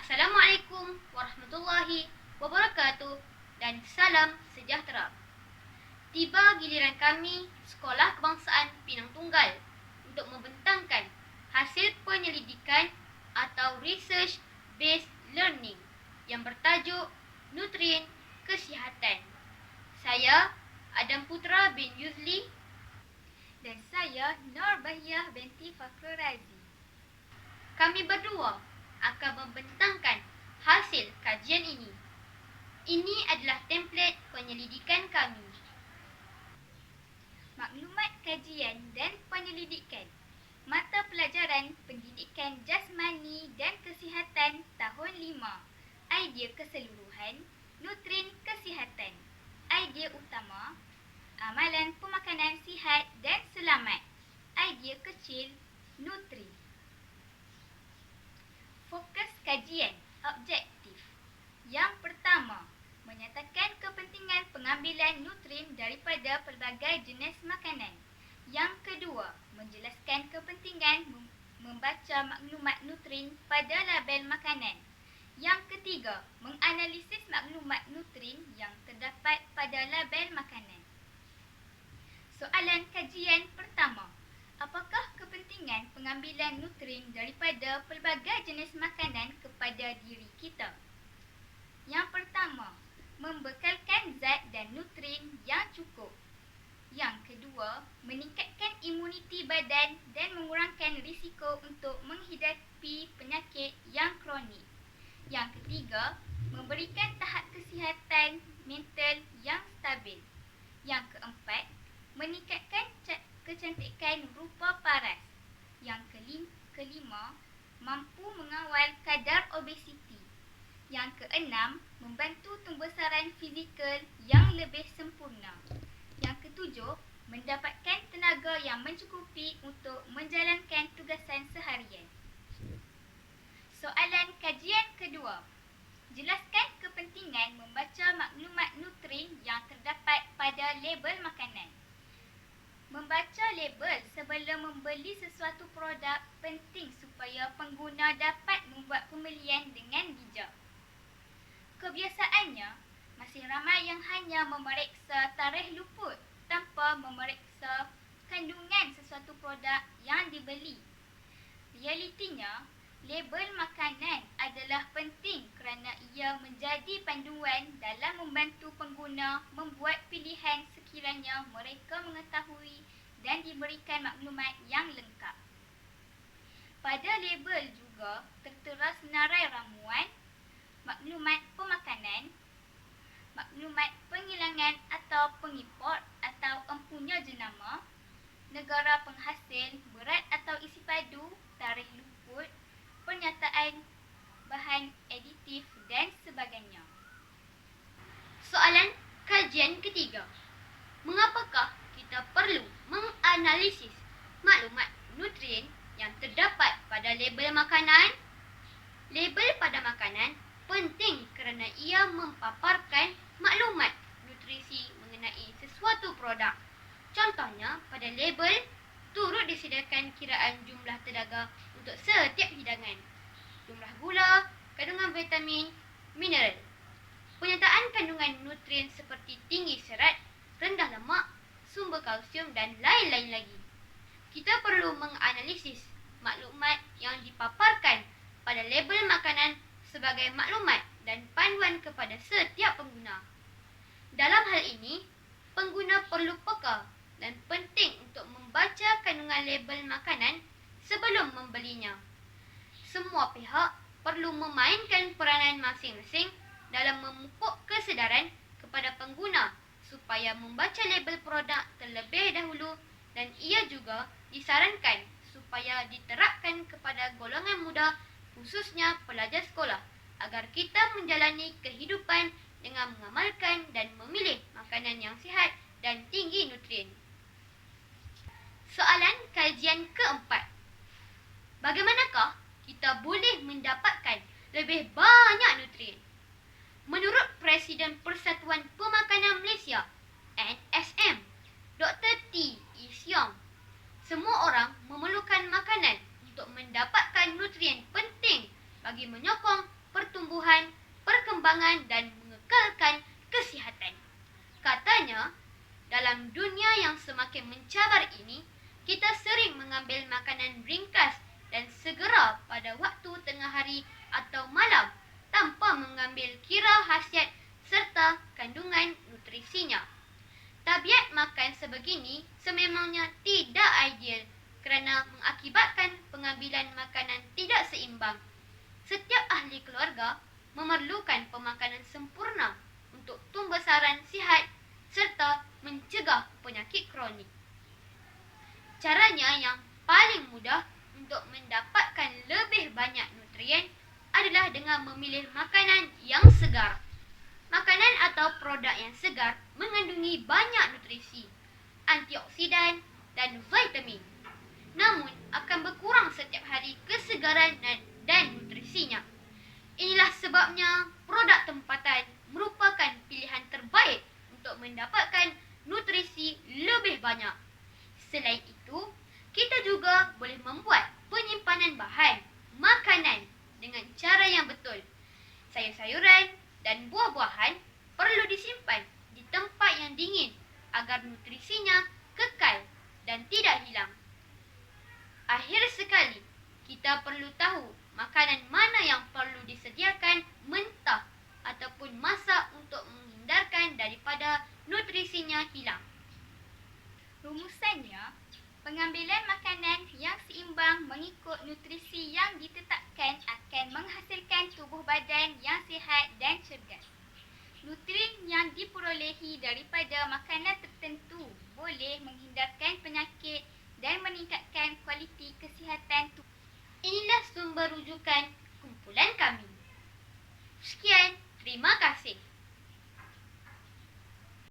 Assalamualaikum warahmatullahi wabarakatuh dan salam sejahtera. Tiba giliran kami Sekolah Kebangsaan Pinang Tunggal untuk membentangkan hasil penyelidikan atau Research Based Learning yang bertajuk Nutrien Kesihatan. Saya Adam Putra bin Yuzli dan saya Nur Bahiyah binti Fakhrul Razi. Kami berdua akan membentangkan hasil kajian ini. Ini adalah template penyelidikan kami. Maklumat kajian dan penyelidikan. Mata pelajaran Pendidikan Jasmani dan Kesihatan tahun 5. Idea keseluruhan, Nutrien Kesihatan. Idea utama, amalan pemakanan sihat dan selamat. Idea kecil, Nutri. Fokus kajian, objektif. Yang pertama, menyatakan kepentingan pengambilan nutrien daripada pelbagai jenis makanan. Yang kedua, menjelaskan kepentingan membaca maklumat nutrien pada label makanan. Yang ketiga, menganalisis maklumat nutrien yang terdapat pada label makanan. Soalan kajian pertama. Apakah kepentingan pengambilan nutrien daripada pelbagai jenis makanan kepada diri kita? Yang pertama, membekalkan zat dan nutrien yang cukup. Yang kedua, meningkatkan imuniti badan dan mengurangkan risiko untuk menghadapi penyakit yang kronik. Yang ketiga, memberikan tahap kesihatan mental yang stabil. Yang keempat, meningkatkan kecantikan rupa paras. Yang kelima, mampu mengawal kadar obesiti. Yang keenam, membantu pembesaran fizikal yang lebih sempurna. Yang ketujuh, mendapatkan tenaga yang mencukupi untuk menjalankan tugasan seharian. Soalan kajian kedua. Jelaskan kepentingan membaca maklumat nutrien yang terdapat pada label makanan. Membaca label sebelum membeli sesuatu produk penting supaya pengguna dapat membuat pembelian dengan bijak. Kebiasaannya, masih ramai yang hanya memeriksa tarikh luput tanpa memeriksa kandungan sesuatu produk yang dibeli. Realitinya, label makanan adalah penting kerana ia menjadi panduan dalam membantu pengguna membuat pilihan sekiranya mereka mengetahui dan diberikan maklumat yang lengkap. Pada label juga tertera senarai ramuan, maklumat pemakanan, maklumat penghilangan atau pengimport atau empunya jenama, negara penghasil, berat atau isi padu, tarikh luput, pernyataan bahan aditif dan sebagainya. Soalan kajian ketiga. Mengapakah kita perlu menganalisis maklumat nutrien yang terdapat pada label makanan? Label pada makanan penting kerana ia mempaparkan maklumat nutrisi mengenai sesuatu produk. Contohnya, pada label turut disediakan kiraan jumlah tenaga untuk setiap hidangan, jumlah gula, kandungan vitamin, mineral, penyataan kandungan nutrien seperti tinggi serat, rendah lemak, sumber kalsium dan lain-lain lagi. Kita perlu menganalisis maklumat yang dipaparkan pada label makanan sebagai maklumat dan panduan kepada setiap pengguna. Dalam hal ini, pengguna perlu peka dan penting untuk membaca kandungan label makanan sebelum membelinya. Semua pihak perlu memainkan peranan masing-masing dalam memupuk kesedaran kepada pengguna supaya membaca label produk terlebih dahulu, dan ia juga disarankan supaya diterapkan kepada golongan muda, khususnya pelajar sekolah, agar kita menjalani kehidupan dengan mengamalkan dan memilih makanan yang sihat dan tinggi nutrien. Soalan kajian keempat. Bagaimanakah kita boleh mendapatkan lebih banyak nutrien? Menurut Presiden Persatuan Pemakanan Malaysia, NSM, Dr. T. E. Siong, semua orang memerlukan makanan untuk mendapatkan nutrien penting bagi menyokong pertumbuhan, perkembangan dan mengekalkan kesihatan. Katanya, dalam dunia yang semakin mencabar ini, kita sering mengambil makanan ringkas dan segera pada waktu tengah hari atau malam tanpa mengambil kira khasiat serta kandungan nutrisinya. Tabiat makan sebegini sememangnya tidak ideal kerana mengakibatkan pengambilan makanan tidak seimbang. Setiap ahli keluarga memerlukan pemakanan sempurna untuk tumbesaran sihat serta mencegah penyakit kronik. Caranya yang paling mudah untuk mendapatkan lebih banyak nutrien adalah dengan memilih makanan yang segar. Makanan atau produk yang segar mengandungi banyak nutrisi, antioksidan dan vitamin. Namun akan berkurang setiap hari kesegaran dan nutrisinya. Inilah sebabnya produk tempatan merupakan pilihan terbaik untuk mendapatkan nutrisi lebih banyak. Selain itu, kita juga boleh membuat penyimpanan bahan makanan dengan cara yang betul. Sayur-sayuran dan buah-buahan perlu disimpan di tempat yang dingin agar nutrisinya kekal dan tidak hilang. Akhir sekali, kita perlu tahu makanan mana yang perlu disediakan mentah ataupun masak untuk menghindarkan daripada nutrisinya hilang. Rumusannya, pengambilan makanan yang seimbang mengikut nutrisi yang ditetapkan akan menghasilkan tubuh badan yang sihat dan cergas. Nutrien yang diperolehi daripada makanan tertentu boleh menghindarkan penyakit dan meningkatkan kualiti kesihatan tubuh. Inilah sumber rujukan kumpulan kami. Sekian, terima kasih.